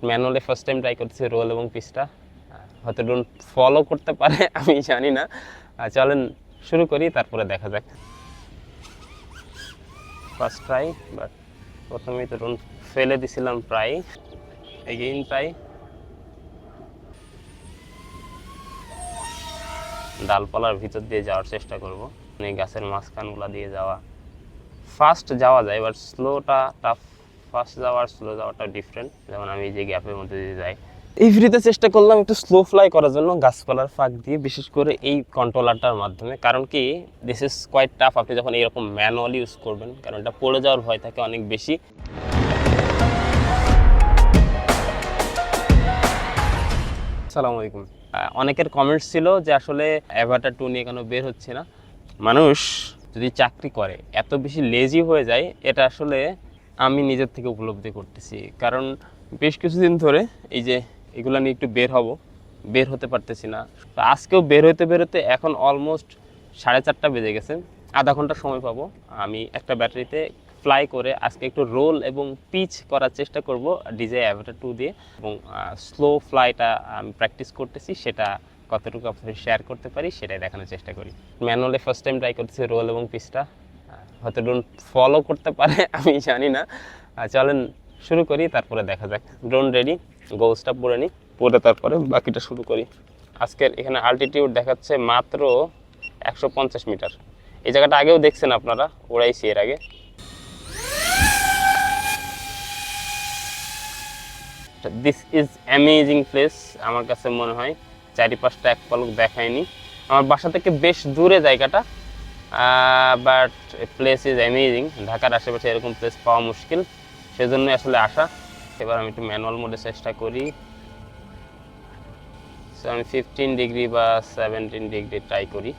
Manually first time try করতেছি role এবং পিচটা। হয়তো ড্রোন ফলো করতে পারে আমি জানি না। চলেন শুরু করি, তারপরে দেখা যাক। ফার্স্ট ট্রাই, বাট প্রথমেই তো ড্রোন ফেলে দিছিলাম প্রায়। Again try. ডালপালার ভিতর দিয়ে যাওয়ার চেষ্টা করব, মানে গাছের মাঝখানগুলা দিয়ে যাওয়া। ফাস্ট যাওয়া যায়, বাট স্লোটা টাফ। ফাস্ট যাওয়া আর স্লো যাওয়াটা ডিফারেন্ট। যেমন আমি যে গ্যাপের মধ্যে দিয়ে যাই, এই ভিডিওতে চেষ্টা করলাম একটু স্লো ফ্লাই করার জন্য গাছপালার ফাঁক দিয়ে, বিশেষ করে এই কন্ট্রোলারটার মাধ্যমে। কারণ কি, দিস ইজ কোয়াইট টাফ আপনি যখন এরকম ম্যানুয়ালি ইউজ করবেন, কারণ এটা পড়ে যাওয়ার ভয় থাকে অনেক বেশি। আসসালামু আলাইকুম। অনেকের কমেন্টস ছিল যে আসলে অ্যাভাটার 2 নিয়ে কেন বের হচ্ছে না। মানুষ যদি চাকরি করে এত বেশি লেজি হয়ে যায়, এটা আসলে আমি নিজের থেকে উপলব্ধি করতেছি। কারণ বেশ কিছুদিন ধরে এই যে এগুলো নিয়ে একটু বের হতে পারতেছি না। তো আজকেও বের হতে এখন অলমোস্ট 4:30 বেজে গেছে। আধা ঘন্টা সময় পাবো। আমি একটা ব্যাটারিতে ফ্লাই করে আজকে একটু রোল এবং পিচ করার চেষ্টা করব DJI AVATA 2 দিয়ে, এবং স্লো ফ্লাইটা আমি প্র্যাকটিস করতেছি। সেটা কতটুকু আপনাদের শেয়ার করতে পারি সেটাই দেখানোর চেষ্টা করি। ম্যানুয়ালি ফার্স্ট টাইম ট্রাই করতেছি রোল এবং পিচটা। হয়তো ড্রোন ফলো করতে পারে আমি জানি না। চলেন শুরু করি, তারপরে দেখা যাক। ড্রোন রেডি, গোলসটা পরে নিই, পরে তারপরে বাকিটা শুরু করি। আজকের এখানে আলটিটিউড দেখাচ্ছে মাত্র 150 মিটার। এই জায়গাটা আগেও দেখছেন আপনারা, ওড়াইছি এর আগে। This is amazing place. আমার কাছে মনে হয় চারিপাশটা এক পলক দেখায়নি। আমার বাসা থেকে বেশ দূরে জায়গাটা, বাট প্লেস ইজ অ্যামেজিং। ঢাকার আশেপাশে এরকম প্লেস পাওয়া মুশকিল, সেজন্য আসলে আসা। এবার আমি একটু ম্যানুয়াল মোডে চেষ্টা করি। সো আমি 15 ডিগ্রি বা 17 ডিগ্রি ট্রাই করি।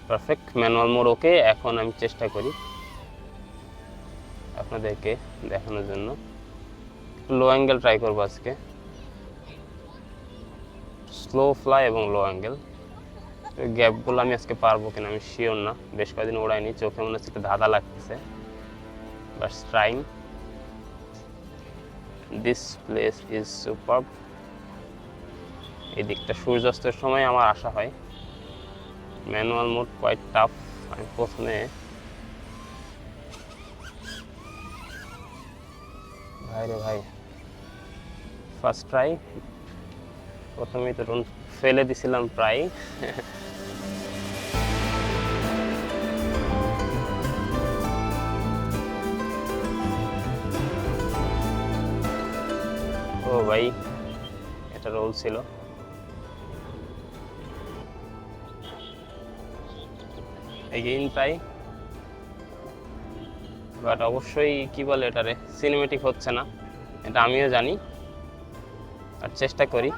পারফেক্ট, ম্যানুয়াল মোড ওকে। এখন আমি চেষ্টা করি আপনাদেরকে দেখানোর জন্য। লো অ্যাঙ্গেল ট্রাই করবো আজকে, স্লো ফ্লাই এবং লো অ্যাঙ্গেল। গ্যাপগুলো আমি আজকে পারবো কিনা আমি শিওর না, বেশ কয়েকদিন ওড়াইনি। চোখে মনে হচ্ছে একটু ধাঁধা লাগতেছে, but trying. This place is superb. এই দিকটা সূর্যাস্তের সময় আমার আসা হয়। Manual mode quite tough. আমি প্রথমে ভাই ফার্স্ট ট্রাই, প্রথমেই তো ড্রোন ফেলে দিছিলাম প্রায়। ও ভাই, এটা রোল ছিল। এগেইন ট্রাই, বাট অবশ্যই কি বলে এটারে, সিনেমেটিক হচ্ছে না, এটা আমিও জানি। আর চেষ্টা করি।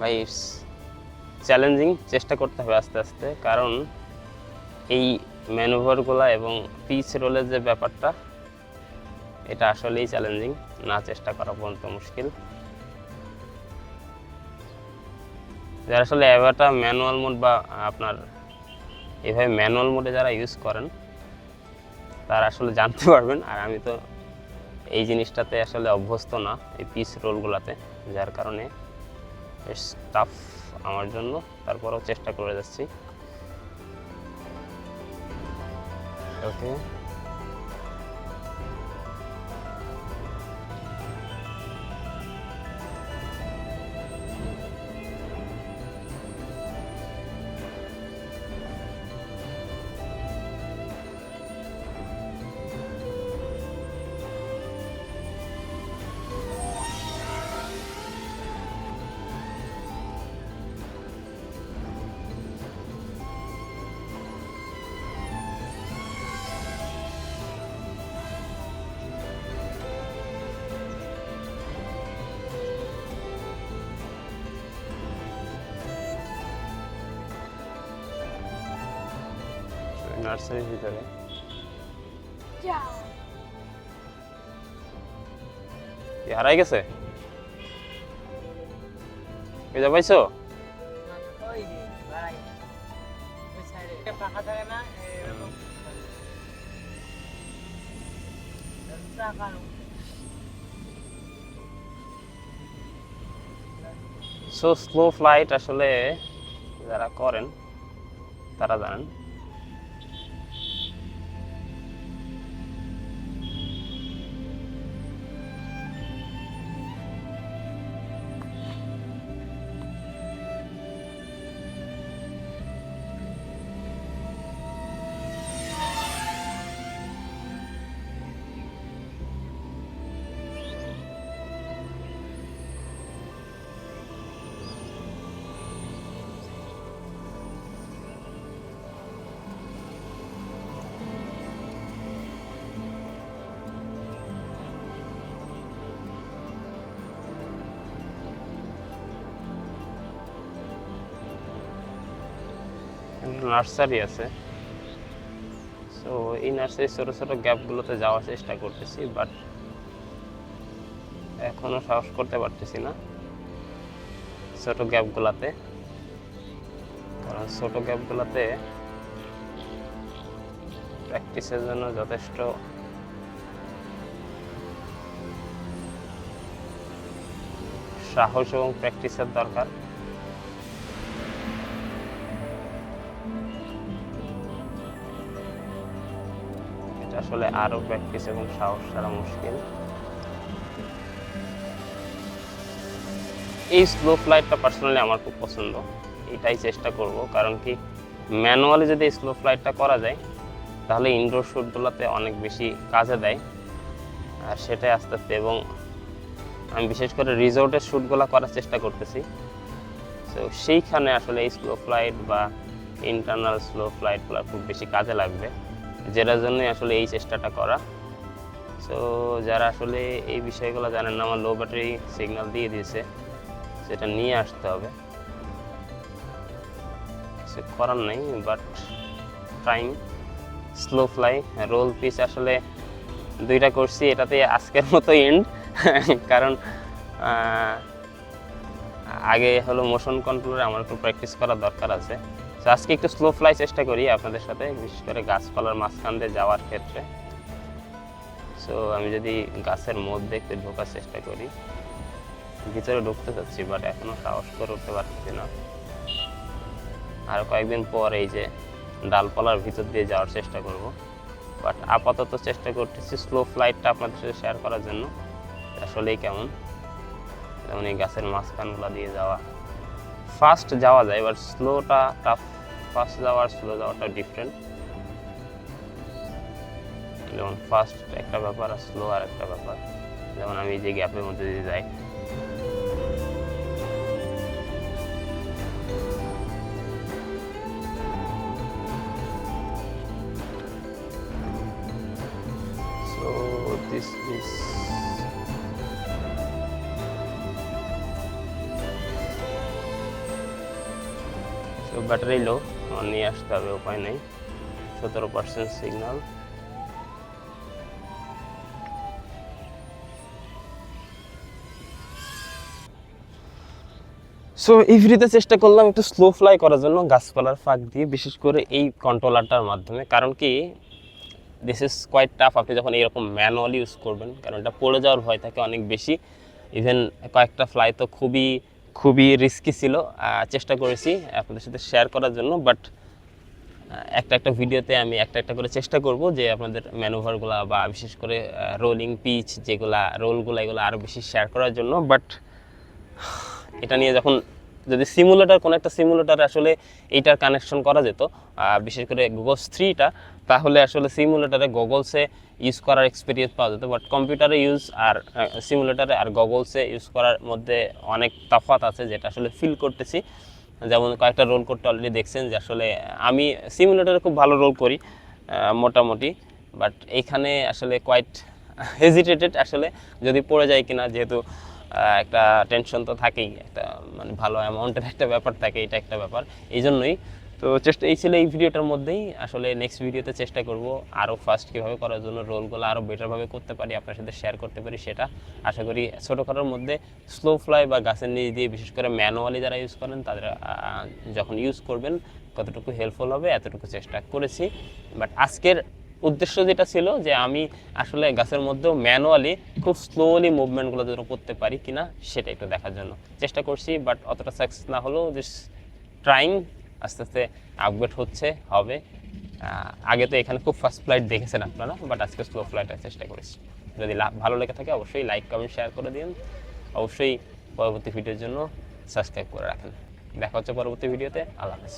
ভাই চ্যালেঞ্জিং, চেষ্টা করতে হবে আস্তে আস্তে। কারণ এই ম্যানুভারগুলো এবং পিচ রোলের যে ব্যাপারটা, এটা আসলেই চ্যালেঞ্জিং, না চেষ্টা করা পর্যন্ত মুশকিল। যারা আসলে অ্যাভাটা ম্যানুয়াল মোড বা আপনার এইভাবে ম্যানুয়াল মোডে যারা ইউজ করেন, তারা আসলে জানতে পারবেন। আর আমি তো এই জিনিসটাতে আসলে অভ্যস্ত না, এই পিচ রোলগুলোতে, যার কারণে বেশ টাফ আমার জন্য। তারপরেও চেষ্টা করে যাচ্ছি। ওকে, নার্সারির ভিতরে হারাই গেছে। পাইছো? ফাঁকা থাকে না এরকম সো স্লো ফ্লাইট আসলে যারা করেন তারা জানেন। নার্সারি আছে, সো এই নার্সারি ছোট ছোট গ্যাপগুলোতে যাওয়ার চেষ্টা করতেছি, বাট এখনো সাহস করতে পারতেছি না ছোট গ্যাপগুলোতে, কারণ ছোট গ্যাপগুলোতে প্র্যাকটিসের জন্য যথেষ্ট সাহস এবং প্র্যাকটিসের দরকার। এটা আসলে আরো প্র্যাকটিস এবং সাহস ছাড়া মুশকিল। এই স্লো ফ্লাইটটা পার্সোনালি আমার খুব পছন্দ, এটাই চেষ্টা করব, কারণ কি ম্যানুয়ালি যদি স্লো ফ্লাইটটা করা যায় তাহলে ইনডোর শ্যুটগুলোতে অনেক বেশি কাজে দেয়, আর সেটাই আস্তে আস্তে, এবং আমি বিশেষ করে রিসোর্টের শ্যুটগুলো করার চেষ্টা করতেছি। সো সেইখানে আসলে এই স্লো ফ্লাইট বা ইন্টারনাল স্লো ফ্লাইটগুলো খুব বেশি কাজে লাগবে, যেটার জন্যই আসলে এই চেষ্টাটা করা। সো যারা আসলে এই বিষয়গুলো জানেন না, আমার লো ব্যাটারি সিগন্যাল দিয়ে দিয়েছে, সেটা নিয়ে আসতে হবে, কিছু করার নেই, but trying slow fly roll pitch আসলে দুইটা করছি, এটাতে আজকের মতো এন্ড, কারণ আগে হলো মোশন কন্ট্রোলে আমার একটু প্র্যাকটিস করার দরকার আছে। তো আজকে একটু স্লো ফ্লাই চেষ্টা করি আপনাদের সাথে, বিশেষ করে গাছপালার মাঝখান দিয়ে যাওয়ার ক্ষেত্রে। সো আমি যদি গাছের মধ্যে একটু ঢোকার চেষ্টা করি, ভিতরে ঢুকতে চাচ্ছি বাট এখনো সাহস করে উঠতে পারছি না। আর কয়েকদিন পর এই যে ডালপালার ভিতর দিয়ে যাওয়ার চেষ্টা করব, বাট আপাতত চেষ্টা করতেছি স্লো ফ্লাইটটা আপনাদের সাথে শেয়ার করার জন্য আসলেই কেমন। যেমন এই গাছের মাঝখানগুলো দিয়ে যাওয়া, ফাস্ট যাওয়া যায়, বাট স্লোটা টাফ। ফাস্ট যাওয়া আর স্লো যাওয়াটা ডিফারেন্ট, যেমন ফাস্ট একটা ব্যাপার আর স্লো আর একটা ব্যাপার। যেমন আমি যে গ্যাপের মধ্যে দিয়ে যাই, so this is so battery লো, নিয়ে আসতে হবে, উপায় নেই। 17% সিগন্যাল। সো এই ভিডিওতে চেষ্টা করলাম একটু স্লো ফ্লাই করার জন্য গাছপালার ফাঁক দিয়ে, বিশেষ করে এই কন্ট্রোলারটার মাধ্যমে, কারণ কি দিস ইজ কোয়াইট টাফ আপনি যখন এরকম ম্যানুয়ালি ইউজ করবেন, কারণ এটা পড়ে যাওয়ার ভয় থাকে অনেক বেশি। ইভেন কয়েকটা ফ্লাই তো খুবই খুবই রিস্কি ছিল, চেষ্টা করেছি আপনাদের সাথে শেয়ার করার জন্য, বাট একটা ভিডিওতে আমি একটা করে চেষ্টা করব যে আপনাদের ম্যানুভারগুলো বা বিশেষ করে রোলিং পিচ যেগুলা রোলগুলো এগুলো আরও বেশি শেয়ার করার জন্য। বাট এটা নিয়ে যখন যদি সিমুলেটার কোনো একটা সিমুলেটারে আসলে এইটার কানেকশন করা যেত, বিশেষ করে গুগলস 3টা, তাহলে আসলে সিমুলেটারে গগলসে ইউজ করার এক্সপিরিয়েন্স পাওয়া যেত। বাট কম্পিউটারে ইউজ আর সিমুলেটারে আর গগলসে ইউজ করার মধ্যে অনেক তফাৎ আছে, যেটা আসলে ফিল করতেছি। যেমন কয়েকটা রোল করতে অলরেডি দেখছেন যে আসলে আমি সিমুলেটারে খুব ভালো রোল করি মোটামুটি, বাট এইখানে আসলে কোয়াইট হেজিটেটেড আসলে যদি পড়ে যায় কিনা, যেহেতু একটা টেনশন তো থাকেই, একটা মানে ভালো অ্যামাউন্টের একটা ব্যাপার থাকে, এটা একটা ব্যাপার। এই জন্যই তো এই ছিল এই ভিডিওটার মধ্যেই। আসলে নেক্সট ভিডিওতে চেষ্টা করব আরও ফাস্ট কীভাবে করার জন্য রোলগুলো আরও বেটারভাবে করতে পারি, আপনার সাথে শেয়ার করতে পারি, সেটা আশা করি ছোটোখাটোর মধ্যে স্লো ফ্লাই বা গাছের নিচ দিয়ে বিশেষ করে ম্যানুয়ালি যারা ইউজ করেন তাদের যখন ইউজ করবেন কতটুকু হেল্পফুল হবে এতটুকু চেষ্টা করেছি। বাট আজকের উদ্দেশ্য যেটা ছিল যে আমি আসলে গাছের মধ্যেও ম্যানুয়ালি খুব স্লোলি মুভমেন্টগুলো যেন করতে পারি কিনা সেটা একটু দেখার জন্য চেষ্টা করছি। বাট অতটা সাকসেস না হলেও জাস্ট ট্রাইং, আস্তে আস্তে আপগ্রেড হবে। আগে তো এখানে খুব ফাস্ট ফ্লাইট দেখেছেন আপনারা, বাট আজকে স্লো ফ্লাইটের চেষ্টা করেছি। যদি ভালো লেগে থাকে অবশ্যই লাইক কমেন্ট শেয়ার করে দিন, অবশ্যই পরবর্তী ভিডিওর জন্য সাবস্ক্রাইব করে রাখেন। দেখা হচ্ছে পরবর্তী ভিডিওতে। আল্লাহ হাফেজ।